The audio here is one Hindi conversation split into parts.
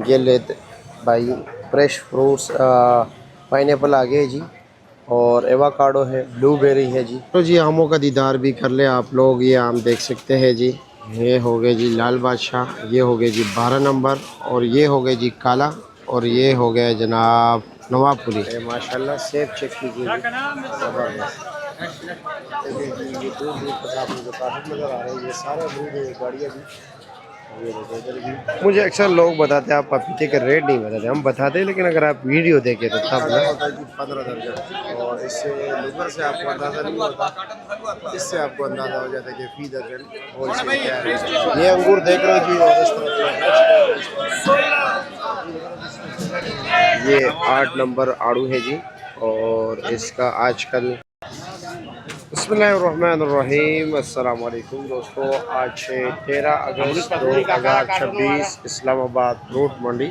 ये लेते भाई फ्रेश फ्रूट्स। पाइनएप्पल आ गए जी, और एवोकाडो है, ब्लूबेरी है जी। तो जी आमों का दीदार भी कर ले आप लोग। ये आम देख सकते हैं जी, ये हो गए जी लाल बादशाह, ये हो गए जी 12 नंबर, और ये हो गए जी काला, और ये हो गया जनाब नवाबपुरी। माशाल्लाह सेब चेक कीजिए, ज़बरदस्त। देखिए जी ये दूर दूर तक आपको जो काफी नज़र आ रहे हैं, ये सारे अमरूद गाड़ियाँ भी। ये देखो इधर भी। मुझे अक्सर लोग बताते हैं आप पपीते के रेट नहीं बताते, हम बताते हैं, लेकिन अगर आप वीडियो देखें तो तब ना होता है कि 15 दर्जन, और इससे लुगर से आपको अंदाज़ा नहीं होता, इससे आपको अंदाज़ा हो जाता है कि फी दर्जन होलसेल क्या है। ये अंगूर देख रहे हो जी, और इस तरह ये 8 नंबर आड़ू है जी, और इसका आजकल बिस्मिल्लाहिर्रहमानिर्रहीम। अस्सलाम वालेकुम दोस्तों, आज 13 अगस्त 2026 इस्लामाबाद फ्रूट मंडी।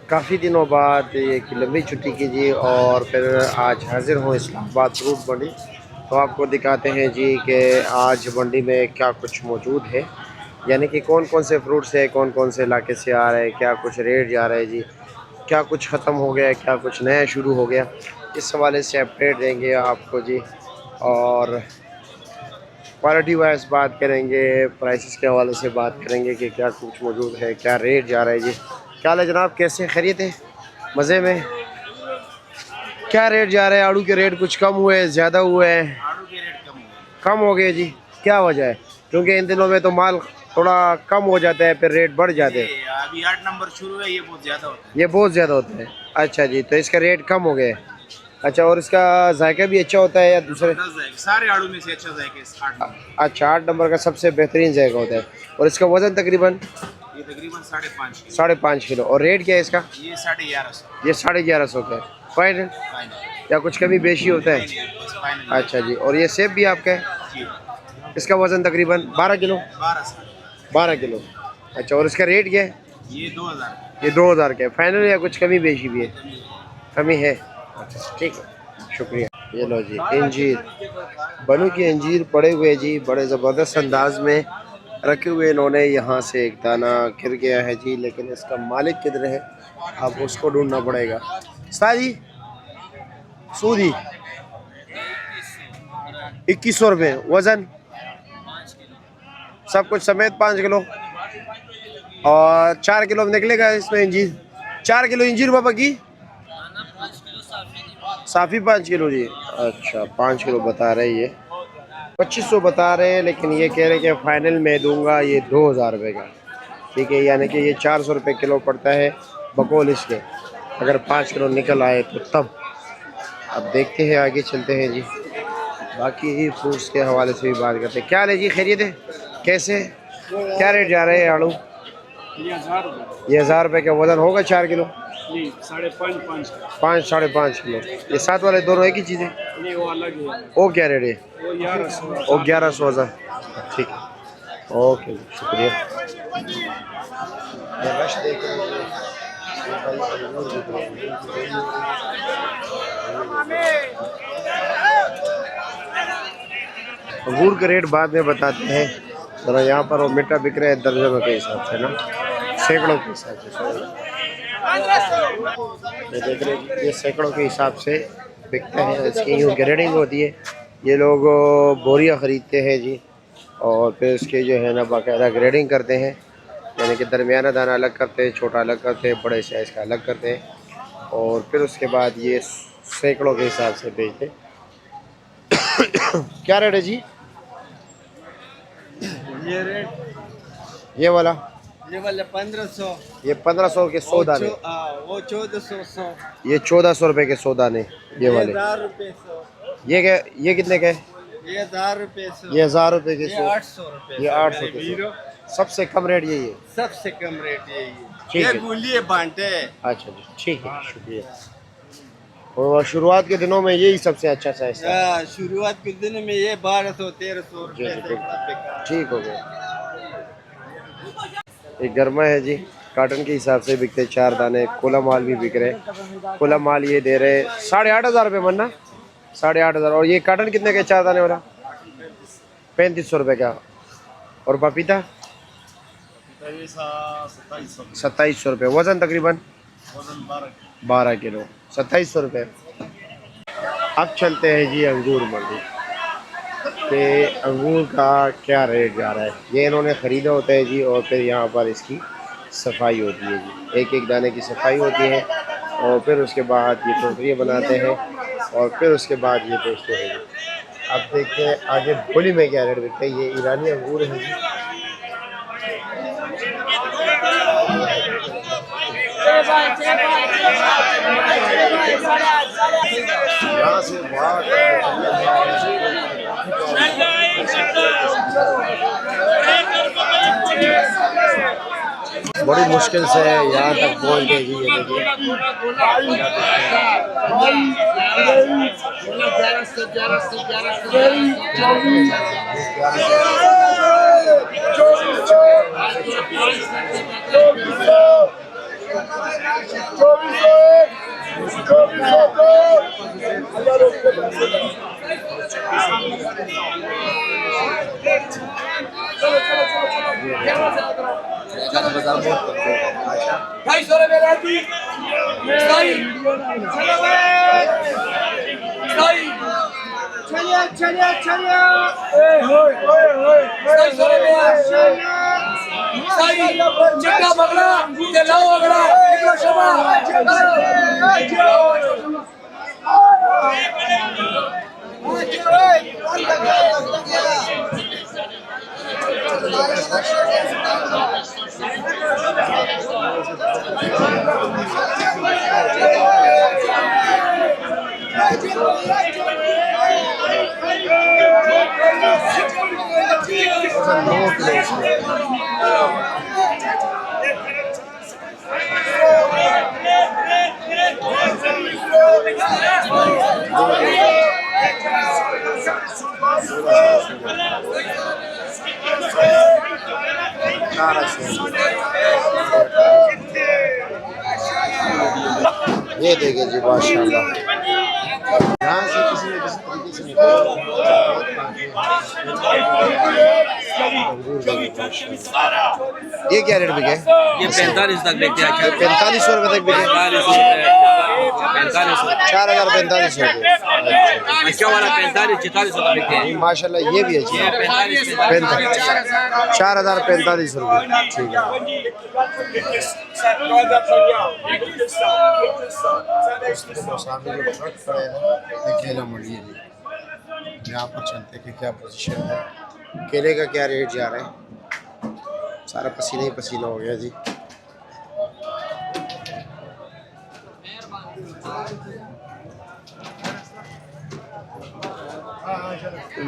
काफ़ी दिनों बाद एक लंबी छुट्टी कीजिए और फिर आज हाज़िर हूँ इस्लामाबाद फ्रूट मंडी। तो आपको दिखाते हैं जी कि आज मंडी में क्या कुछ मौजूद है, यानी कि कौन कौन से फ्रूट्स है, कौन कौन से इलाके से आ रहे हैं, क्या कुछ रेट जा रहे हैं जी, क्या कुछ ख़त्म हो गया, क्या कुछ नया शुरू हो गया। इस हवाले से अपडेट देंगे आपको जी, और क्वालिटी वाइज बात करेंगे, प्राइसेस के हवाले से बात करेंगे कि क्या कुछ मौजूद है, क्या रेट जा रहा है जी। क्या हाल है जनाब, कैसे खरीद है? मज़े में? क्या रेट जा रहे हैं? आड़ू के रेट कुछ कम हुए, ज़्यादा हुए हैं? आड़ू के रेट कम हो गए जी। क्या वजह है? क्योंकि इन दिनों में तो माल थोड़ा कम हो जाता है, फिर रेट बढ़ जाते हैं। अभी 8 नंबर शुरू है, ये बहुत ज़्यादा होता है। ये बहुत ज़्यादा होता है। अच्छा जी, तो इसका रेट कम हो गया है। अच्छा, और इसका जायका भी अच्छा होता है या दूसरे? सारे आड़ू में से अच्छा जायका। अच्छा, 8 नंबर का सबसे बेहतरीन जायका होता है। और इसका वज़न तकरीबन? ये तकरीबन 5.5 किलो। 5.5 किलो। और रेट क्या है इसका? ये 1150। ये 1150 का है। फाइनल या कुछ कमी बेशी होता है? अच्छा जी, और ये सेब भी आपका है? इसका वज़न तकरीबन 12 किलो। 12 किलो। अच्छा, और इसका रेट क्या है? ये 2000। ये 2000 का है। फाइनल या कुछ कमी बेशी भी है? कमी है। अच्छा ठीक है, शुक्रिया। ये लो जी अंजीर, बनू की अंजीर पड़े हुए जी, बड़े ज़बरदस्त अंदाज में रखे हुए इन्होंने। यहाँ से एक दाना गिर गया है जी, लेकिन इसका मालिक किधर है, अब उसको ढूंढना पड़ेगा। साजी सूदी 2100 रुपये। वज़न सब कुछ समेत 5 किलो, और 4 किलो निकलेगा इसमें इंजीर। 4 किलो इंजीर बाबा की साफ़ी 5 किलो जी। अच्छा 5 किलो बता रहे ये, 2500 बता रहे हैं, लेकिन ये कह रहे कि फ़ाइनल में दूंगा ये 2000 रुपये का। ठीक है, यानी कि ये 400 रुपये किलो पड़ता है बकौल इसके, अगर 5 किलो निकल आए तो तब। अब देखते हैं, आगे चलते हैं जी, बाकी फ्रूट्स के हवाले से भी बात करते हैं। क्या है जी, खैरियत है? कैसे क्या रेट जा रहे हैं आड़ू? ये 1000 रुपये का। वज़न होगा 4 किलो? 5 5.5 किलो। ये साथ वाले दोनों एक ही चीज़ है? वो अलग है। वो क्या रेट है? वो 1100 हज़ार। ठीक है, ओके शुक्रिया। रश अंगूर का रेट बाद में बताते हैं जरा। यहाँ पर वो मिट्टा बिक रहा है दर्जनों के हिसाब से ना, सैकड़ों के हिसाब से। ये देख रहे हैं, ये सैकड़ों के हिसाब से बिकते हैं। इसकी यूँ ग्रेडिंग होती है, ये लोग बोरियाँ ख़रीदते हैं जी, और फिर इसके जो है ना बाकायदा ग्रेडिंग करते हैं, यानी कि दरमियाना दाना अलग करते हैं, छोटा अलग करते हैं, बड़े साइज़ का अलग करते हैं, और फिर उसके बाद ये सैकड़ों के हिसाब से बेचते। क्या रेट है जी ये रेट? ये वाला 1500। ये 1500 के 100 दाने। वो 1400। ये 1400 रुपये के 100 दाने ये वाले। 1000 रुपये। ये क्या, ये कितने के? ये 1000 रुपये। ये 1000 रुपये के 100। 800 रुपये। ये 800 के 100। सबसे कम रेट यही है? सबसे कम रेट यही ठीक है। है, गुलिये बांटे। अच्छा जी ठीक है, शुक्रिया। और शुरुआत के दिनों में यही सबसे अच्छा साइज था? शुरुआत के दिनों में ये 1200-1300 रुपये। ठीक हो गया। एक गर्मा है जी, कार्टन के हिसाब से बिकते 4 दाने। कोला माल भी बिक रहे। कोला माल ये दे रहे 8500 रुपये मन्ना, 8500। और ये कार्टन कितने के 4 दाने वाला? 3500 रुपये का। और पपीता ₹2700। वज़न तकरीबन 12 किलो, ₹2700। अब चलते हैं जी अंगूर मंडी कि अंगूर का क्या रेट जा रहा है। ये इन्होंने ख़रीदा होता है जी, और फिर यहाँ पर इसकी सफाई होती है जी। एक एक दाने की सफाई होती है, और फिर उसके बाद ये टोकरियाँ बनाते हैं, और फिर उसके बाद ये बेचते हैं जी। अब देखते हैं आगे बोली में क्या रेट बिकते हैं। ये ईरानी अंगूर है जी। यहाँ से बड़ी मुश्किल से यहाँ तक पहुँच गए जी। ये देखिए जी माशाल्लाह। यहाँ से किसी ने किसी तरीके से ये क्या रेट बिके? ये 45 तक बिकते हैं। 4500 रुपये तक बिके। 4045 रुपये। अच्छा वाला 45-44 तक बिकते हैं माशाल्लाह। ये भी अच्छी है। 4045 रुपये। ठीक है। सामने जो ट्रक खड़ा है ये केला मंडी है जी। यहाँ पर चलते कि क्या पोजीशन है, केले का क्या रेट जा रहा है। सारा पसीना ही पसीना हो गया जी।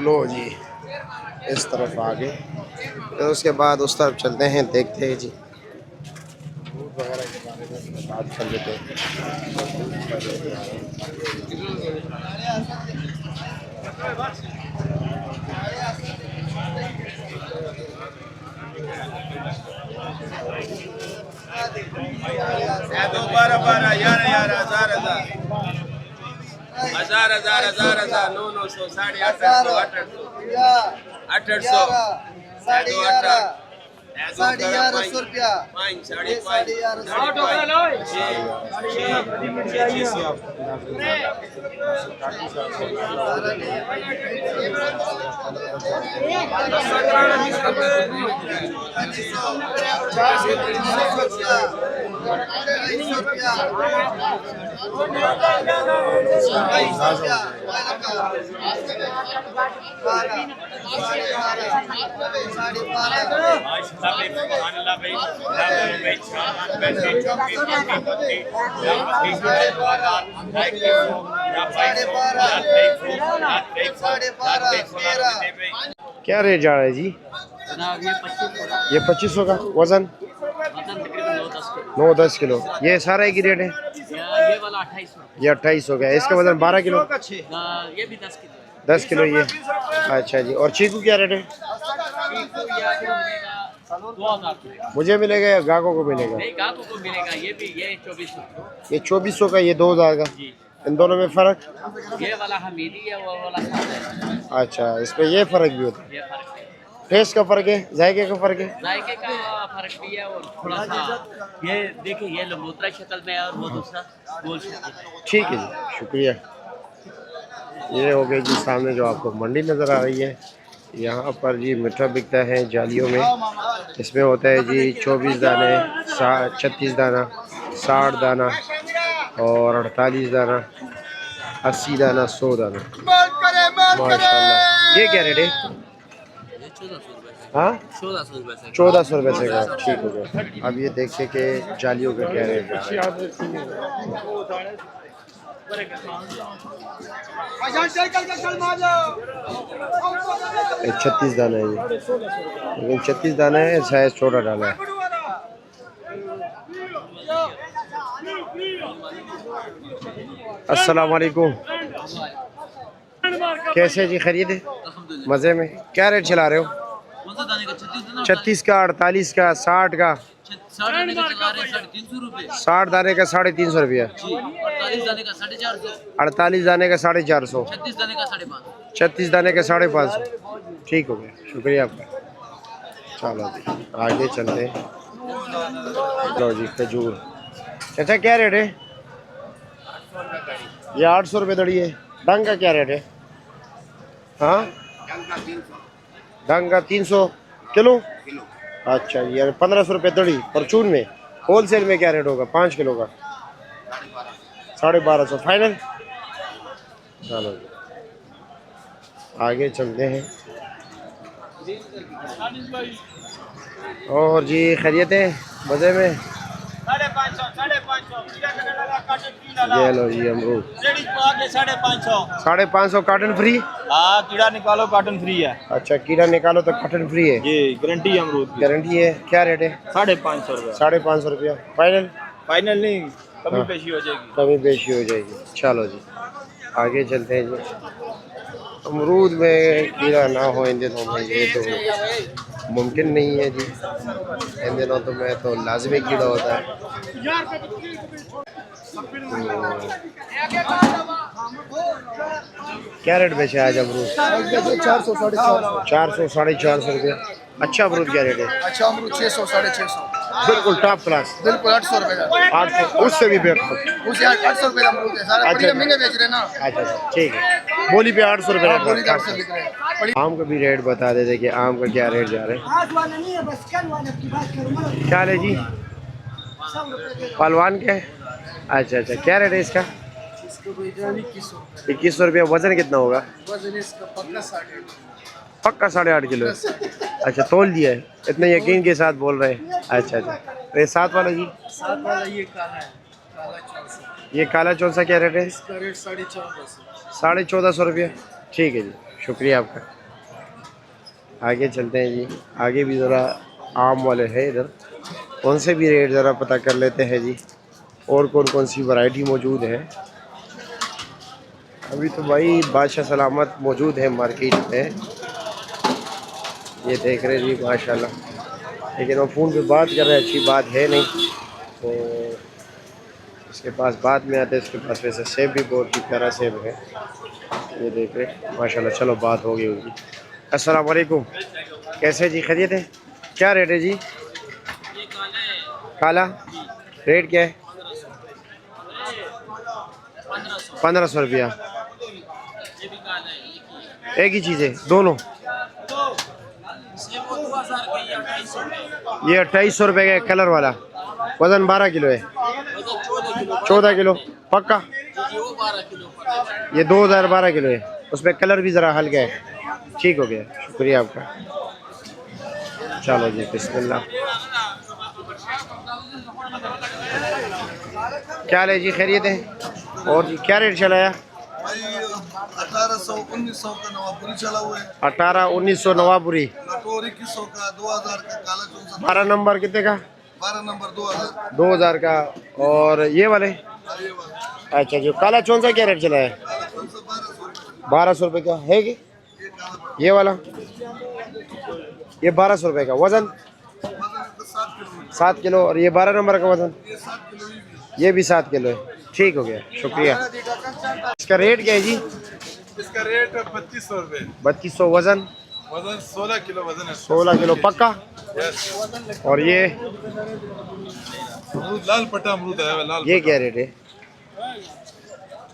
लो जी इस तरफ आगे, फिर उसके बाद उस तरफ चलते हैं, देखते हैं जी दूध वगैरह के बारे में बात कर लेते हैं। दो 12-12 11 1000 900 850 800 1100 रुपया। क्या रेट जा रहा है जी? जनाब ये 2500 का। वज़न तकरीबन 9-10 किलो। ये सारा एक ही रेट है। ये वाला 2800। ये 2800 का है। इसका वज़न 12 किलो। ये भी 10 किलो 10 किलो ये। अच्छा जी। और चीकू क्या रेट है? 2000 मुझे मिलेगा या गाहकों को मिलेगा? नहीं, गाहकों को मिलेगा। ये भी ये 2400। ये 2400 का, ये 2000 का। जी। इन दोनों में फ़र्क? ये वाला हमीदी है, वो वाला सादा है। अच्छा, इसमें ये फ़र्क भी होता है। ये फर्क है। टेस्ट का फ़र्क है, जायके का फ़र्क है। जायके का फर्क भी है और थोड़ा सा ये देखिए ये लंगोतरा शक्ल में है और वो दूसरा गोल शक्ल। ठीक है जी, शुक्रिया। ये हो गई जी सामने जो आपको मंडी नज़र आ रही है। यहाँ पर जी मीठा बिकता है जालियों में। इसमें होता है जी 24 दाने, 36 दाना, 60 दाना और 48 दाना, 80 दाना, 100 दाना। माशाल्लाह। ये क्या रेट है? 1400 रुपये। हाँ 1400 रुपये से। 1400 रुपये से का, ठीक हो गया। अब ये देखिए कि जालियों का क्या रेट है। 36 दाना है ये, लेकिन 36 दाना है, साइज छोटा डाला है। अस्सलाम वालेकुम, कैसे जी, खरीदे मज़े में? क्या रेट चला रहे हो? 36 का, 48 का, 60 का? 60 दाने का चला रहे हैं 350 रुपये। 60 दाने का 350 रुपया, 48 दाने का 450, 48 दाने का 450, 36 दाने का 550। 36 दाने का 550। ठीक हो गया, शुक्रिया आपका। चलो जी आगे चलते हैं। लो जी खजूर। चाचा क्या रेट है? ये 800 रुपये दड़ी है। डंग का क्या रेट है? हाँ डंग का 300 किलो। अच्छा ये 1500 रुपये दड़ी परचून में। होलसेल में क्या रेट होगा 5 किलो का? 1250 फाइनल। चलो जी आगे चलते हैं। और जी खैरियतें मज़े में? 550 ये लो जी अमरूद 550 कार्टन फ्री। हाँ कीड़ा निकालो कॉटन फ्री है। अच्छा कीड़ा निकालो तो कार्टन फ्री है। जी गारंटी अमरूद की। गारंटी है। क्या रेट है? 550 रुपया। 550 रुपया फाइनल। फाइनल नहीं, कमी हाँ। पेशी हो जाएगी। कमी बेशी हो जाएगी। चलो जी आगे चलते हैं जी। अमरूद में कीड़ा ना हो इन दिनों में ये तो मुमकिन नहीं है जी। इन दिनों तो मैं तो लाजमी कीड़ा होता है। क्या रेट बेचे आज अमरूद? 400 450। 400 450 रुपये। अच्छा अमरूद क्या रेट है? अच्छा अमरूद 600 650। बिल्कुल टॉप क्लास। बिल्कुल 800 रुपये का। 800 उससे भी बेहतर। उसे 800 रुपये का अमरूद है। सारा अच्छा। बढ़िया महंगे बेच रहे हैं ना। अच्छा ठीक है। बोली पे 800 रुपये रेट बोली लगता 800 बिक रहे हैं। है। आम का भी रेट बता देते कि आम का क्या रेट जा रहा है। क्या ले जी? पहलवान के? अच्छा अच्छा क्या रेट है इसका? 2100 रुपया। वजन कितना होगा? पक्का 8.5 किलो। अच्छा तोल दिया है, इतने यकीन के साथ बोल रहे हैं। अच्छा अच्छा तो ये 7 वाला जी? 7 वाला ये काला है, काला चौसा। ये काला चौसा क्या रेट है? इसका रेट 1450। 1450 रुपया। ठीक है जी शुक्रिया आपका। आगे चलते हैं जी। आगे भी ज़रा आम वाले हैं इधर, उनसे भी रेट ज़रा पता कर लेते हैं जी और कौन कौन सी वैरायटी मौजूद है। अभी तो भाई बादशाह सलामत मौजूद है मार्केट में, ये देख रहे जी माशाल्लाह। लेकिन वो फ़ोन पे बात कर रहे हैं, अच्छी बात है नहीं तो इसके पास बाद में आते हैं। इसके पास वैसे सेब भी बहुत ही प्यारा सेब है, ये देख रहे माशाल्लाह। चलो बात हो गई होगी। अस्सलाम वालेकुम, कैसे जी खरीद है? क्या रेट है जी? काला रेट क्या है? 1500 रुपया। एक ही चीज़ है दोनों? ये 2800 रुपये का कलर वाला। वज़न 12 किलो है। 14 किलो पक्का। ये 2012 किलो है, उसमें कलर भी ज़रा हल्का है। ठीक हो गया शुक्रिया आपका। चलो जी बिस्मिल्लाह। क्या ले जी खैरियत है? और जी क्या रेट चलाया? 1800 1900 का नवापुरी चला हुआ है। 1800 1900 नवापुरी। लटोर 2100 का, 2000 का काला चौसा। 12 नंबर कितने का? 12 नंबर 2000। 2000 का। और ये वाले? अच्छा जो काला चौसा क्या रेट चला है? 1200 रुपये का है कि? ये वाला ये 1200 रुपये का। वज़न 7 किलो। और ये 12 नंबर का वज़न? ये भी 7 किलो है। ठीक हो गया शुक्रिया। इसका रेट क्या है जी? इसका रेट 3200 रुपये। 3200। वज़न? वजन 16 किलो वजन है। 16 किलो पक्का। यस। और ये अमरूद लाल पट्टा अमरूद है, लाल ये पट्टा। क्या रेट है?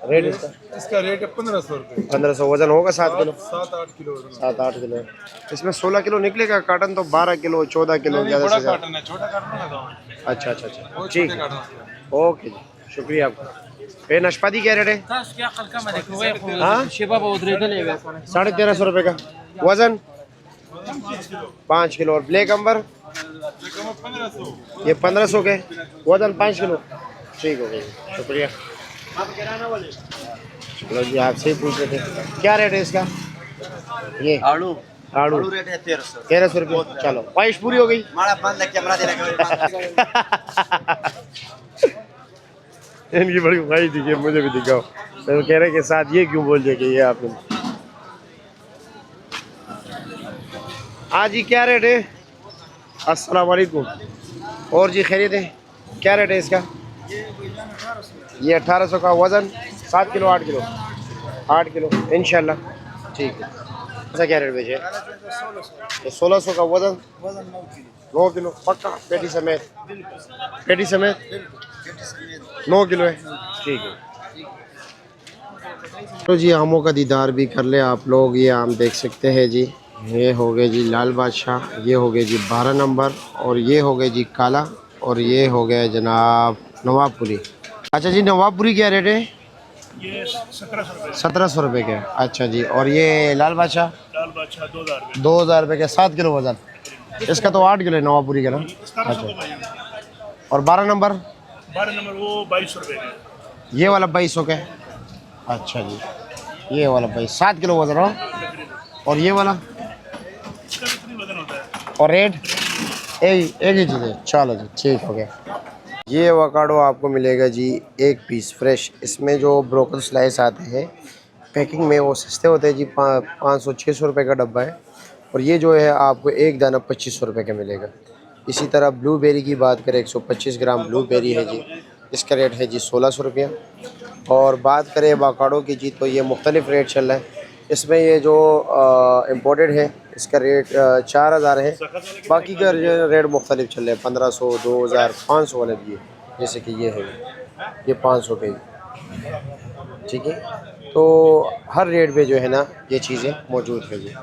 रेट इसका इसका रेट है 1500 रुपये। 1500। वजन होगा 7 किलो? 7-8 किलो वजन। 7-8 किलो है। इसमें 16 किलो निकलेगा। काटन तो 12 किलो 14 किलो नहीं, ज़्यादा बड़ा से ज़्यादा। कार्टन है, छोटा कार्टन लगा हुआ है। अच्छा अच्छा अच्छा वो ठीक छोटे है। कार्टन है। ओके जी, शुक्रिया आपका। ये नाशपाती क्या रेट है? हाँ 1350 रुपये का। वजन 5 किलो। और ब्लैक अंबर 1500। ये 1500 के। वजन 5 किलो। ठीक हो गया, शुक्रिया। चलो जी, आपसे ही पूछ रहे थे क्या रेट है इसका? ये आड़ू आड़ू रेट है 1300। 1300 रुपये। चलो, ख्वाहिश पूरी हो गई। मारा बंद है कैमरा देने इनकी बड़ी ख्वाहिश थी कि मुझे भी दिखाओ। तो कह रहे के साथ ये क्यों बोल दिया कि ये आपने। हाँ जी, क्या रेट है? अस्सलाम वालेकुम। और जी खैरियत है? क्या रेट है इसका? ये 1800 का। वज़न 7 किलो 8 किलो? 8 किलो इंशाल्लाह। ठीक है। ऐसा क्या रेट बेचे? ये 1600 का। वज़न 9 किलो पक्का? पेटी समेत? पेटी समेत 9 किलो है। ठीक है। तो जी, आमों का दीदार भी कर ले आप लोग। ये आम देख सकते हैं जी। ये हो गए जी लाल बादशाह, ये हो गए जी 12 नंबर, और ये हो गए जी काला, और ये हो गया जनाब नवाबपुरी। अच्छा जी, नवाबपुरी क्या रेट है? ये 1700 रुपये के। अच्छा जी। और ये लाल बादशाह? 2000 रुपये के। 7 किलो वजन। इसका तो 8 किलो है नवाबपुरी का ना। अच्छा। और 12 नंबर? 12 नंबर वो 2200 रुपये का। ये वाला 2200 के। अच्छा जी। ये वाला 7 किलो वजन हो। और ये वाला? इसका कितनी वजन होता है? और रेट एक ही चीज़ है। चलो जी, ठीक हो गया। ये एवोकाडो आपको मिलेगा जी 1 पीस फ्रेश। इसमें जो ब्रोकन स्लाइस आते हैं पैकिंग में, वो सस्ते होते हैं जी। 500-600 रुपये का डब्बा है। और ये जो है आपको एक दाना 2500 रुपये का मिलेगा। इसी तरह ब्लूबेरी की बात करें, 125 ग्राम ब्लूबेरी है जी, इसका रेट है जी 1600 रुपया। और बात करें एवोकाडो की जी, तो ये मुख्तलिफ़ रेट चल रहा है। इसमें ये जो इम्पोर्टेड है इसका रेट 4000 है। बाकी का रेट मुख्तलिफ चल रहा है, 1500, 2000, 500 वाले भी है। जैसे कि ये है, ये 500 पे। ठीक है। तो हर रेट पे जो है ना ये चीज़ें मौजूद है जी।